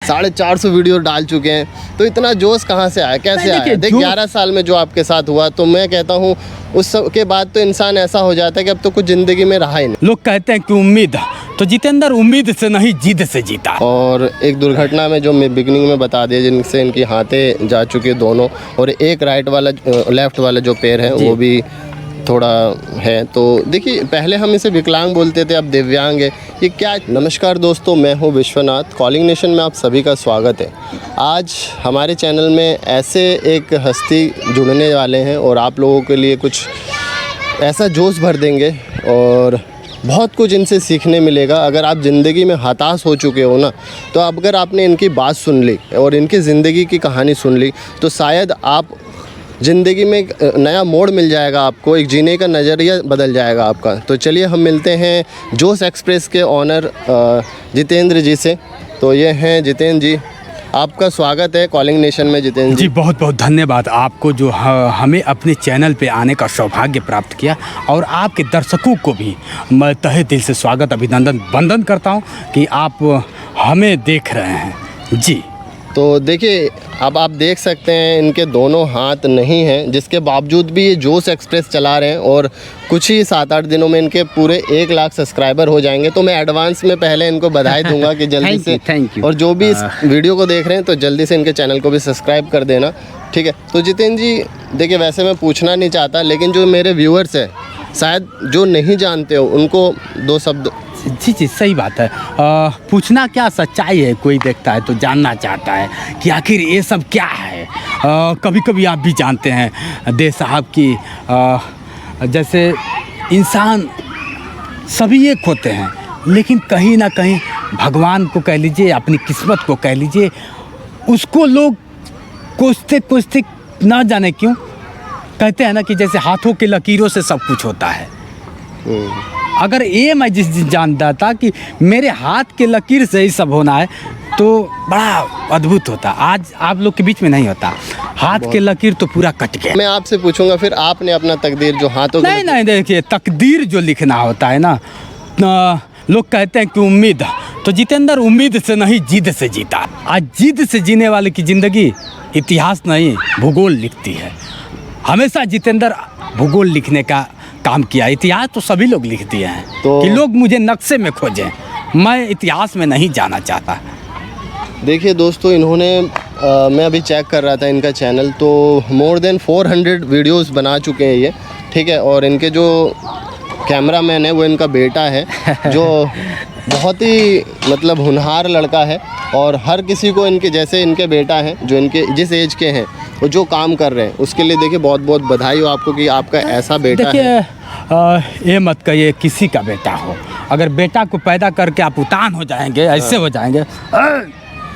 450 video डाल चुके हैं, तो इतना जोश कहाँ से आया, कैसे आया? देख 11 साल में जो आपके साथ हुआ, तो मैं कहता हूँ उस सब के बाद तो इंसान ऐसा हो जाता है कि अब तो कुछ ज़िंदगी में रहा ही नहीं। लोग कहते हैं कि उम्मीद, तो जितेंद्र उम्मीद से नहीं जिद से जीता। और एक दुर्घटना में जो मैं बिगनिंग में बता दिया, जिनसे इनकी हाथें जा चुकी दोनों, और एक लेफ्ट वाला जो पैर है वो भी थोड़ा है। तो देखिए, पहले हम इसे विकलांग बोलते थे, अब दिव्यांग है, ये क्या? नमस्कार दोस्तों, मैं हूं विश्वनाथ। कॉलिंग नेशन में आप सभी का स्वागत है। आज हमारे चैनल में ऐसे एक हस्ती जुड़ने वाले हैं और आप लोगों के लिए कुछ ऐसा जोश भर देंगे और बहुत कुछ इनसे सीखने मिलेगा। अगर आप ज़िंदगी में हताश हो चुके हो ना, तो अगर आपने इनकी बात सुन ली और इनकी ज़िंदगी की कहानी सुन ली, तो शायद आप ज़िंदगी में एक नया मोड़ मिल जाएगा आपको, एक जीने का नज़रिया बदल जाएगा आपका। तो चलिए हम मिलते हैं जोश एक्सप्रेस के ऑनर जितेंद्र जी से। तो ये हैं जितेंद्र जी, आपका स्वागत है कॉलिंग नेशन में। जितेंद्र जी बहुत बहुत धन्यवाद आपको, जो हमें अपने चैनल पे आने का सौभाग्य प्राप्त किया, और आपके दर्शकों को भी मैं तहे दिल से स्वागत अभिनंदन वंदन करता हूँ कि आप हमें देख रहे हैं जी। तो देखिए, अब आप देख सकते हैं इनके दोनों हाथ नहीं हैं, जिसके बावजूद भी ये जोश एक्सप्रेस चला रहे हैं और कुछ ही 7-8 दिनों में इनके पूरे 1 लाख सब्सक्राइबर हो जाएंगे। तो मैं एडवांस में पहले इनको बधाई दूंगा कि जल्दी से थैंक यू। और जो भी इस वीडियो को देख रहे हैं तो जल्दी से इनके चैनल को भी सब्सक्राइब कर देना, ठीक है? तो जितेंद्र जी देखिए, वैसे मैं पूछना नहीं चाहता, लेकिन जो मेरे व्यूअर्स हैं शायद जो नहीं जानते हो, उनको 2 शब्द। जी सही बात है। पूछना क्या, सच्चाई है, कोई देखता है तो जानना चाहता है कि आखिर ये सब क्या है। कभी कभी आप भी जानते हैं दे साहब की, जैसे इंसान सभी एक होते हैं, लेकिन कहीं ना कहीं भगवान को कह लीजिए, अपनी किस्मत को कह लीजिए, उसको लोग कोसते कोसते ना जाने क्यों कहते हैं ना कि जैसे हाथों के लकीरों से सब कुछ होता है। अगर ये मैं जिस दिन जानता था कि मेरे हाथ के लकीर से ही सब होना है, तो बड़ा अद्भुत होता। आज आप लोग के बीच में नहीं होता, हाथ के लकीर तो पूरा कट गया। मैं आपसे पूछूंगा फिर, आपने अपना तकदीर जो हाथों नहीं, देखिए तकदीर जो लिखना होता है ना, लोग कहते हैं कि उम्मीद, तो जितेंद्र उम्मीद से नहीं जिद से जीता। आज जिद से जीने वाले की ज़िंदगी इतिहास नहीं भूगोल लिखती है। हमेशा जितेंद्र भूगोल लिखने का काम किया, इतिहास तो सभी लोग लिख दिए हैं। तो कि लोग मुझे नक्शे में खोजें, मैं इतिहास में नहीं जाना चाहता। देखिए दोस्तों, इन्होंने मैं अभी चेक कर रहा था इनका चैनल, तो मोर देन 400 वीडियोस बना चुके हैं ये, ठीक है? और इनके जो कैमरामैन है वो इनका बेटा है, जो बहुत ही मतलब होनहार लड़का है, और हर किसी को इनके जैसे इनके बेटा हैं, जो इनके जिस एज के हैं, वो जो काम कर रहे हैं, उसके लिए देखिए बहुत बहुत बधाई हो आपको कि आपका ऐसा बेटा है। ये मत कहिए किसी का बेटा हो, अगर बेटा को पैदा करके आप उतान हो जाएंगे, ऐसे हो जाएंगे,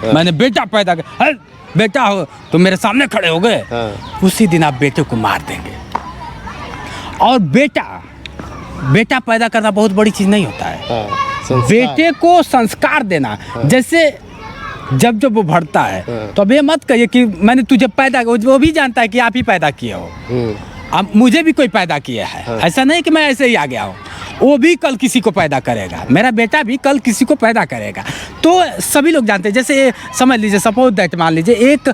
मैंने बेटा पैदा कर, बेटा हो तो मेरे सामने खड़े हो गए, उसी दिन आप बेटे को मार देंगे। और बेटा पैदा करना बहुत बड़ी चीज़ नहीं होता है। बेटे को संस्कार देना, जैसे जब वो बढ़ता है, तो अब ये मत कहिए कि मैंने तुझे पैदा, वो भी जानता है कि आप ही पैदा किए हो। अब मुझे भी कोई पैदा किया है, ऐसा नहीं कि मैं ऐसे ही आ गया हूँ। वो भी कल किसी को पैदा करेगा, मेरा बेटा भी कल किसी को पैदा करेगा। तो सभी लोग जानते हैं, जैसे समझ लीजिए, सपोज दैट मान लीजिए एक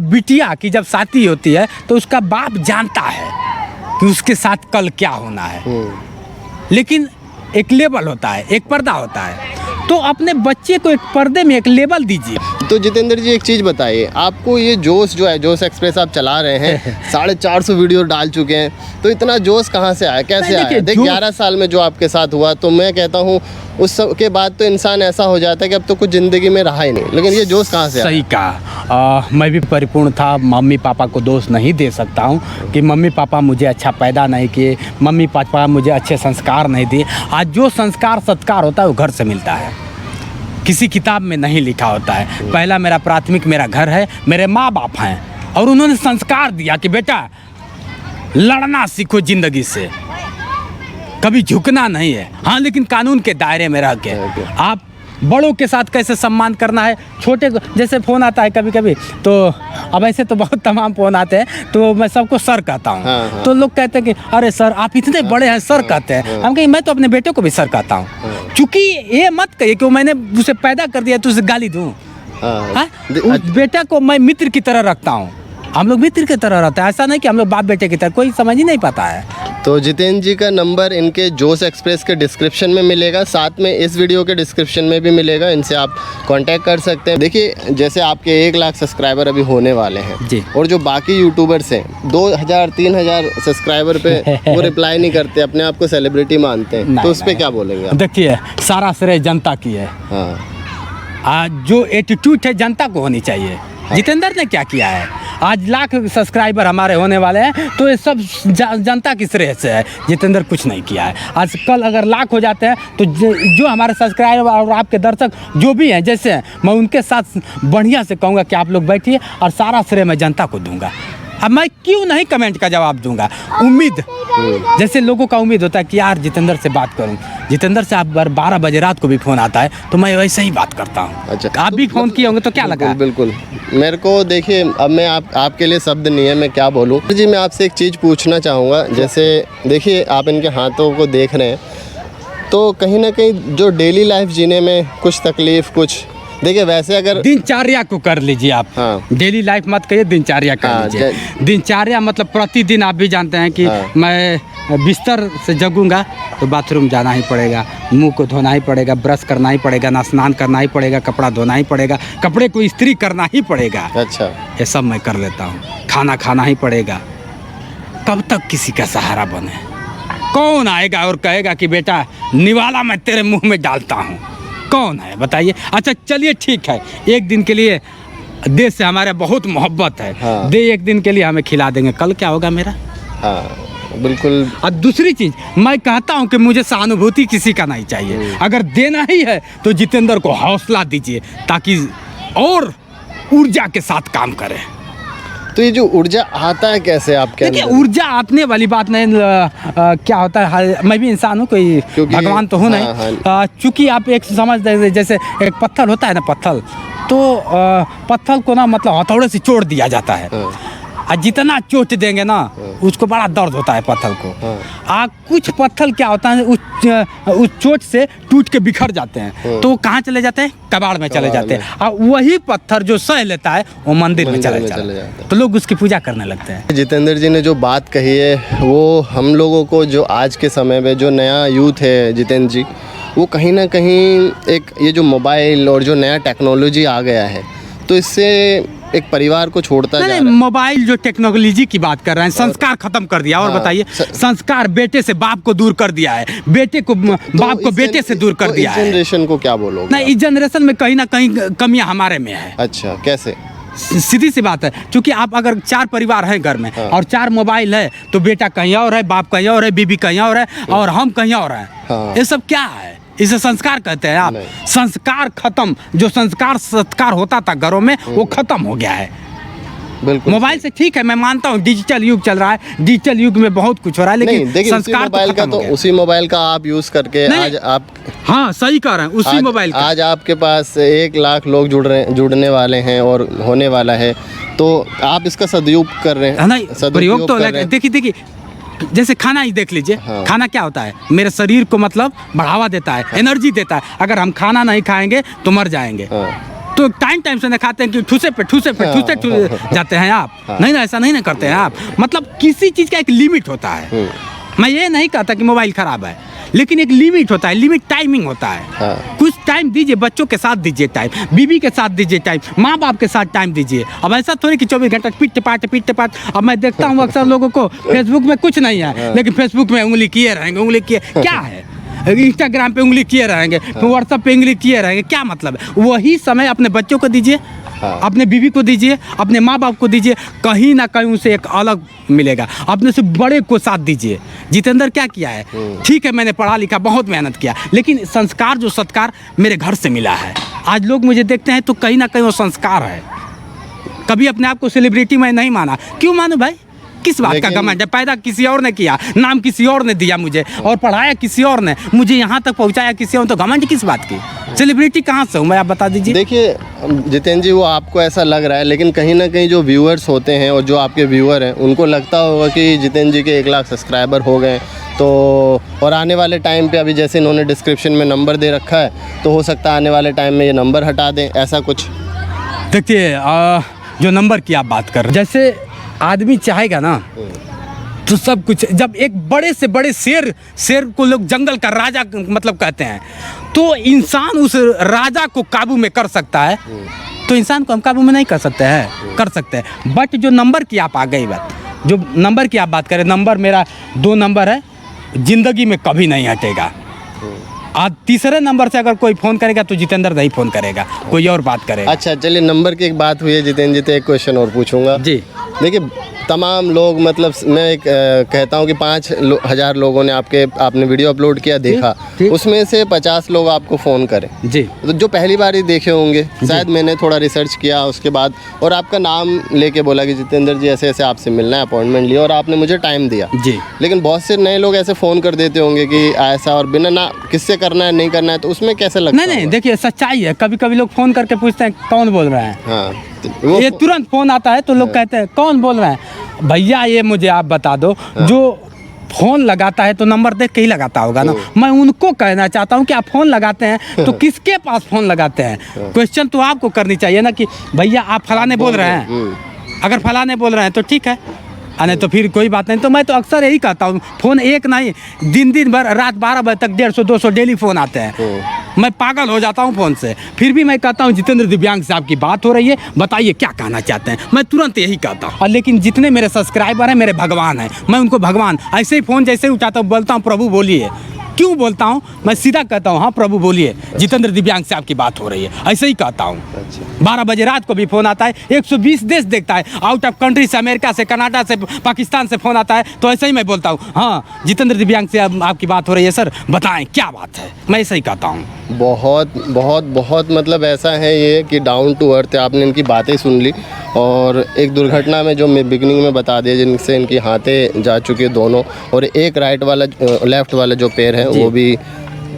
बिटिया की जब शादी होती है, तो उसका बाप जानता है कि उसके साथ कल क्या होना है, लेकिन एक लेबल होता है, एक पर्दा होता है। तो अपने बच्चे को एक पर्दे में एक लेबल दीजिए। तो जितेंद्र जी एक चीज़ बताइए, आपको ये जोश जो है, जोश एक्सप्रेस आप चला रहे हैं, 450 वीडियो डाल चुके हैं, तो इतना जोश कहाँ से आया, कैसे आया? देख 11 साल में जो आपके साथ हुआ, तो मैं कहता हूँ उस सब के बाद तो इंसान ऐसा हो जाता है कि अब तो कुछ ज़िंदगी में रहा ही नहीं। लेकिन ये जोश कहाँ से आया? सही कहा, मैं भी परिपूर्ण था, मम्मी पापा को दोष नहीं दे सकता हूँ कि मम्मी पापा मुझे अच्छा पैदा नहीं किए, मम्मी पापा मुझे अच्छे संस्कार नहीं दिए। आज जो संस्कार सत्कार होता है वो घर से मिलता है, किसी किताब में नहीं लिखा होता है। पहला मेरा प्राथमिक मेरा घर है, मेरे माँ बाप हैं, और उन्होंने संस्कार दिया कि बेटा लड़ना सीखो ज़िंदगी से, कभी झुकना नहीं है, हाँ लेकिन कानून के दायरे में रह के आप बड़ों के साथ कैसे सम्मान करना है। छोटे को जैसे फ़ोन आता है कभी कभी, तो अब ऐसे तो बहुत तमाम फ़ोन आते हैं, तो मैं सबको सर कहता हूँ। हाँ। तो लोग कहते हैं कि अरे सर आप इतने बड़े हैं, सर कहते हैं। हम कहें मैं तो अपने बेटे को भी सर कहता हूँ, क्योंकि ये मत कहिए कि मैंने उसे पैदा कर दिया तो उसे गाली दूँ। हाँ। हाँ? उस बेटा को मैं मित्र की तरह रखता हूँ, हम लोग मित्र की तरह रहते हैं, ऐसा नहीं कि हम लोग बाप बेटे की तरह, कोई समझ ही नहीं पाता है। तो जितेंद्र जी का नंबर इनके जोश एक्सप्रेस के डिस्क्रिप्शन में मिलेगा, साथ में इस वीडियो के डिस्क्रिप्शन में भी मिलेगा, इनसे आप कांटेक्ट कर सकते हैं। देखिए जैसे आपके 1 लाख सब्सक्राइबर अभी होने वाले हैं जी। और जो बाकी यूट्यूबर्स हैं 2000-3000 सब्सक्राइबर पे वो रिप्लाई नहीं करते, अपने आप को सेलिब्रिटी मानते हैं, तो उस पर क्या बोलेंगे आप? देखिए सारा श्रेय जनता की है। हाँ आज जो एटीट्यूड है जनता को होनी चाहिए। जितेंद्र ने क्या किया है, आज लाख सब्सक्राइबर हमारे होने वाले हैं तो ये सब जनता की श्रेय से है, जितेंद्र कुछ नहीं किया है। आज कल अगर लाख हो जाते हैं तो जो हमारे सब्सक्राइबर और आपके दर्शक जो भी हैं जैसे हैं, मैं उनके साथ बढ़िया से कहूँगा कि आप लोग बैठिए और सारा श्रेय मैं जनता को दूंगा। अब मैं क्यों नहीं कमेंट का जवाब दूंगा, उम्मीद जैसे लोगों का उम्मीद होता है कि यार जितेंद्र से बात करूं, जितेंद्र से आप 12 बजे रात को भी फ़ोन आता है तो मैं वैसे ही बात करता हूं। अच्छा, आप भी फ़ोन किए होंगे तो क्या लगा? बिल्कुल मेरे को देखिए, अब मैं आपके लिए शब्द नहीं है, मैं क्या बोलूँ जी। मैं आपसे एक चीज़ पूछना चाहूँगा, जैसे देखिए आप इनके हाथों को देख रहे हैं तो कहीं ना कहीं जो डेली लाइफ जीने में कुछ तकलीफ़, कुछ देखिए वैसे अगर दिनचर्या को कर लीजिए आप। हाँ। डेली लाइफ मत कहिए, दिनचर्या कर हाँ, लीजिए। दिनचर्या मतलब प्रतिदिन आप भी जानते हैं कि हाँ। मैं बिस्तर से जगूंगा तो बाथरूम जाना ही पड़ेगा, मुंह को धोना ही पड़ेगा, ब्रश करना ही पड़ेगा, ना स्नान करना ही पड़ेगा, कपड़ा धोना ही पड़ेगा, कपड़े को इस्त्री करना ही पड़ेगा। अच्छा, ये सब मैं कर लेता हूँ। खाना खाना ही पड़ेगा। कब तक किसी का सहारा बने? कौन आएगा और कहेगा कि बेटा निवाला मैं तेरे मुँह में डालता हूँ? कौन है बताइए? अच्छा चलिए ठीक है, एक दिन के लिए देश से हमारे बहुत मोहब्बत है। हाँ। दे एक दिन के लिए हमें खिला देंगे, कल क्या होगा मेरा? हाँ बिल्कुल। और दूसरी चीज़ मैं कहता हूं कि मुझे सहानुभूति किसी का नहीं चाहिए। अगर देना ही है तो जितेंद्र को हौसला दीजिए ताकि और ऊर्जा के साथ काम करे। तो ये जो ऊर्जा आता है कैसे आपके देखिए अंदर? ऊर्जा आने वाली बात नहीं, क्या होता है, मैं भी इंसान हूँ, कोई भगवान तो हूँ हाँ, नहीं। चूँकि आप एक समझ जैसे एक पत्थर होता है ना, पत्थर तो पत्थर को ना मतलब हथौड़े से चोट दिया जाता है। और जितना चोट देंगे ना उसको बड़ा दर्द होता है पत्थर को। कुछ पत्थर क्या होता है उस चोट से टूट के बिखर जाते हैं तो कहाँ चले जाते हैं? कबाड़ में चले जाते हैं। और वही पत्थर जो सह लेता है वो मंदिर में चले जाते हैं, तो लोग उसकी पूजा करने लगते हैं। जितेंद्र जी ने जो बात कही है वो हम लोगों को, जो आज के समय में जो नया यूथ है जितेंद्र जी, वो कहीं ना कहीं एक ये जो मोबाइल और जो नया टेक्नोलॉजी आ गया है तो इससे एक परिवार को छोड़ता जा रहा है। मोबाइल जो टेक्नोलॉजी की बात कर रहे हैं, संस्कार खत्म कर दिया। और बताइए, संस्कार बेटे से बाप को दूर कर दिया है, बेटे को बाप को बेटे से दूर कर दिया है। इस जनरेशन को क्या बोलोगे? नहीं, इस जनरेशन में कहीं ना कहीं कमियां हमारे में है। अच्छा, कैसे? सीधी सी बात है, क्योंकि आप अगर 4 परिवार हैं घर में और 4 मोबाइल है तो बेटा कहीं और है, बाप कहीं और है, बीबी कहीं और है और हम कहीं और हैं। ये सब क्या है? इसे संस्कार कहते हैं आप? संस्कार खत्म, जो संस्कार सत्कार होता था घरों में वो खत्म हो गया है। बिल्कुल। मोबाइल से ठीक है, मैं मानता हूँ डिजिटल युग चल रहा है, डिजिटल युग में बहुत कुछ हो रहा है, लेकिन संस्कार मोबाइल का तो उसी मोबाइल का आप यूज करके आज आप, हाँ सही कह रहे हैं, उसी मोबाइल का आज आपके पास 1 लाख लोग जुड़ने वाले हैं और होने वाला है, तो आप इसका सदुपयोग कर रहे हैं। नहीं, प्रयोग तो देखिए जैसे खाना ही देख लीजिए। हाँ। खाना क्या होता है? मेरे शरीर को मतलब बढ़ावा देता है, हाँ। एनर्जी देता है। अगर हम खाना नहीं खाएंगे तो मर जाएंगे। हाँ। तो टाइम से ना खाते हैं कि ठूसे पे जाते हैं आप। हाँ। नहीं ना, ऐसा नहीं ना करते हैं आप। मतलब किसी चीज़ का एक लिमिट होता है। मैं ये नहीं कहता कि मोबाइल खराब है, लेकिन एक लिमिट होता है, लिमिट टाइमिंग होता है। हाँ। कुछ टाइम दीजिए, बच्चों के साथ दीजिए टाइम, बीवी के साथ दीजिए टाइम, माँ बाप के साथ टाइम दीजिए। अब ऐसा थोड़ी कि 24 घंटा पीट पाट। अब मैं देखता हूँ अक्सर लोगों को फेसबुक में कुछ नहीं है, लेकिन फेसबुक में उंगली किए रहेंगे, क्या है? इंस्टाग्राम पे उंगली किए रहेंगे, व्हाट्सएप पे उंगली किए रहेंगे, क्या मतलब है? वही समय अपने बच्चों को दीजिए, अपने बीवी को दीजिए, अपने माँ बाप को दीजिए, कहीं ना कहीं उसे एक अलग मिलेगा। अपने से बड़े को साथ दीजिए। जितेंद्र क्या किया है? ठीक है, मैंने पढ़ा लिखा, बहुत मेहनत किया, लेकिन संस्कार जो सत्कार मेरे घर से मिला है। आज लोग मुझे देखते हैं तो कहीं ना कहीं वो संस्कार है। कभी अपने आप को सेलिब्रिटी मैं नहीं माना। क्यों मानू भाई? किस बात का घमंड है? पैदा किसी और ने किया, नाम किसी और ने दिया मुझे, और पढ़ाया किसी और ने, मुझे यहाँ तक पहुँचाया किसी और, तो घमंड किस बात की? सेलिब्रिटी कहाँ से हूँ मैं, आप बता दीजिए। देखिए जितेंद्र जी, वो आपको ऐसा लग रहा है, लेकिन कहीं ना कहीं जो व्यूअर्स होते हैं और जो आपके व्यूअर हैं उनको लगता होगा कि जितेंद्र जी के 1 लाख सब्सक्राइबर हो गए तो, और आने वाले टाइम पे अभी जैसे इन्होंने डिस्क्रिप्शन में नंबर दे रखा है तो हो सकता है आने वाले टाइम में ये नंबर हटा दें, ऐसा कुछ। देखिए जो नंबर की आप बात कर रहे हैं, जैसे आदमी चाहेगा ना तो सब कुछ। जब एक बड़े से बड़े शेर को लोग जंगल का राजा मतलब कहते हैं, तो इंसान उस राजा को काबू में कर सकता है, तो इंसान को हम काबू में नहीं कर सकते हैं, कर सकते हैं। बट जो नंबर की आप आ गई बात, जो नंबर की आप बात करें, नंबर मेरा 2 नंबर है, ज़िंदगी में कभी नहीं हटेगा। आज तीसरे नंबर से अगर कोई फ़ोन करेगा तो जितेंद्र नहीं फ़ोन करेगा, कोई और बात करेगा। अच्छा चलिए, नंबर की एक बात हुई है जितेंद्र जी, तो एक क्वेश्चन और पूछूंगा जी। देखिए तमाम लोग, मतलब मैं एक कहता हूँ कि 5,000 लोगों ने आपने वीडियो अपलोड किया देखा, उसमें से 50 लोग आपको फ़ोन करें जी, तो जो पहली बार ही देखे होंगे, शायद मैंने थोड़ा रिसर्च किया उसके बाद, और आपका नाम लेके बोला कि जितेंद्र जी ऐसे ऐसे आपसे मिलना है, अपॉइंटमेंट लिया और आपने मुझे टाइम दिया जी। लेकिन बहुत से नए लोग ऐसे फ़ोन कर देते होंगे कि ऐसा, और बिना ना किससे करना है नहीं करना है, तो उसमें कैसे लगता है? नहीं, देखिए सच्चाई है। कभी कभी लोग फ़ोन करके पूछते हैं कौन बोल रहे हैं। हाँ, ये तुरंत फ़ोन आता है तो लोग कहते हैं कौन बोल रहे हैं। भैया ये मुझे आप बता दो, जो फ़ोन लगाता है तो नंबर देख के ही लगाता होगा ना। मैं उनको कहना चाहता हूँ कि आप फ़ोन लगाते हैं तो किसके पास फ़ोन लगाते हैं, क्वेश्चन तो आपको करनी चाहिए ना कि भैया आप फलाने बोल रहे हैं। अगर फलाने बोल रहे हैं तो ठीक है, नहीं तो फिर कोई बात नहीं। तो मैं तो अक्सर यही कहता हूँ, फ़ोन एक नहीं, दिन भर रात 12 बजे तक 150-200 डेली फ़ोन आते हैं। मैं पागल हो जाता हूँ फ़ोन से। फिर भी मैं कहता हूँ जितेंद्र दिव्यांग से आपकी बात हो रही है, बताइए क्या कहना चाहते हैं। मैं तुरंत यही कहता हूँ। और लेकिन जितने मेरे सब्सक्राइबर हैं मेरे भगवान हैं, मैं उनको भगवान ऐसे ही फ़ोन जैसे ही उठाता हूँ बोलता हूँ प्रभु बोलिए। क्यों बोलता हूँ, मैं सीधा कहता हूँ हाँ प्रभु बोलिए, जितेंद्र दिव्यांग से आपकी बात हो रही है, ऐसे ही कहता हूँ। 12 बजे रात को भी फ़ोन आता है, 120 देश देखता है, आउट ऑफ कंट्री से, अमेरिका से, कनाडा से, पाकिस्तान से फ़ोन आता है, तो ऐसे ही मैं बोलता हूँ हाँ जितेंद्र दिव्यांग से आपकी बात हो रही है सर, बताएं क्या बात है। मैं ऐसे ही कहता हूँ। बहुत बहुत बहुत मतलब ऐसा है ये कि डाउन टू अर्थ है। आपने इनकी बातें सुन ली, और एक दुर्घटना में जो मैं बिगनिंग में बता दिया, जिनसे इनकी हाथें जा चुके दोनों, और एक लेफ़्ट वाला जो पैर है वो भी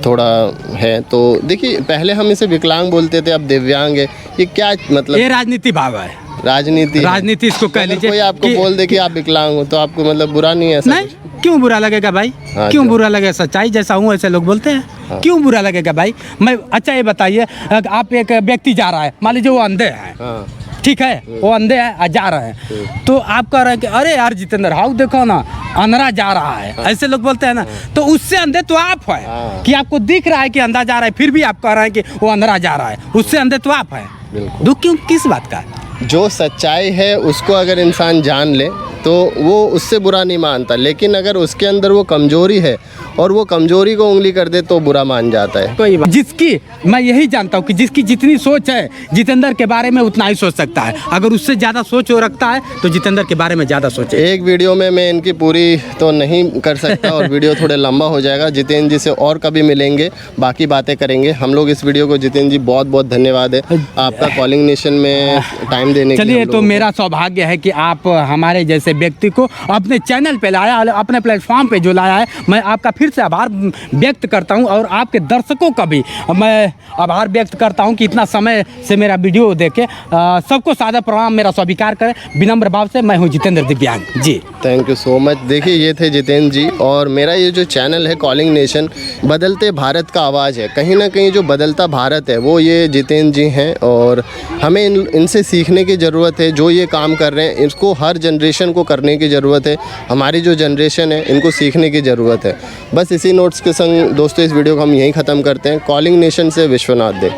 थोड़ा है। तो देखिए पहले हम इसे विकलांग बोलते थे, अब दिव्यांग है। ये क्या मतलब? ये राजनीति भाव है, राजनीति इसको कह लीजिए। कोई आपको बोल दे कि आप विकलांग हो तो आपको मतलब बुरा नहीं है? ऐसा नहीं, क्यों बुरा लगेगा भाई? क्यों बुरा लगेगा? सच्चाई जैसा हूँ ऐसे लोग बोलते हैं। क्यों बुरा लगेगा भाई? मैं अच्छा ये बताइए, आप एक व्यक्ति जा रहा है, मान लीजिए वो अंधे हैं, ठीक है, वो अंधे हैं जा रहे हैं, तो आप कह रहे हैं कि अरे यार जितेंद्र हाउ देखो ना अंधरा जा रहा है, ऐसे लोग बोलते हैं ना। तो उससे अंधे तो आप हैं कि आपको दिख रहा है कि अंधा जा रहा है, फिर भी आप कह रहे हैं कि वो अंधरा जा रहा है, उससे अंधे तो आप हैं। दुख क्यों, किस बात का? जो सच्चाई है उसको अगर इंसान जान ले तो वो उससे बुरा नहीं मानता, लेकिन अगर उसके अंदर वो कमजोरी है और वो कमजोरी को उंगली कर दे तो बुरा मान जाता है। कोई बात, जिसकी मैं यही जानता हूँ कि जिसकी जितनी सोच है जितेंद्र के बारे में उतना ही सोच सकता है। अगर उससे ज़्यादा सोच हो रखता है तो जितेंद्र के बारे में ज़्यादा सोचे। एक वीडियो में मैं इनकी पूरी तो नहीं कर सकता और वीडियो थोड़े लंबा हो जाएगा। जितेंद्र जी से और कभी मिलेंगे, बाकी बातें करेंगे हम लोग इस वीडियो को। जितेंद्र जी बहुत बहुत धन्यवाद है आपका कॉलिंग नेशन में टाइम देने के लिए। चलिए, तो मेरा सौभाग्य है कि आप हमारे जैसे व्यक्ति को अपने चैनल पे लाया, अपने प्लेटफॉर्म पे जो लाया है, मैं आपका फिर से आभार व्यक्त करता हूं, और आपके दर्शकों का भी मैं आभार व्यक्त करता हूं कि इतना समय से मेरा वीडियो देखे। सबको सादर प्रणाम मेरा स्वीकार करें विनम्र भाव से। मैं हूं जितेंद्र दिव्यांग ji. Thank you so much. देखिए ये थे जितेंद्र जी, और मेरा ये जो चैनल है कॉलिंग नेशन, बदलते भारत का आवाज़ है। कहीं ना कहीं जो बदलता भारत है वो ये जितेंद्र जी हैं, और हमें इनसे सीखने की ज़रूरत है। जो ये काम कर रहे हैं इसको हर जनरेशन को करने की ज़रूरत है। हमारी जो जनरेशन है इनको सीखने की ज़रूरत है। बस इसी नोट्स के संग दोस्तों इस वीडियो को हम यहीं ख़त्म करते हैं। कॉलिंग नेशन से विश्वनाथ दे।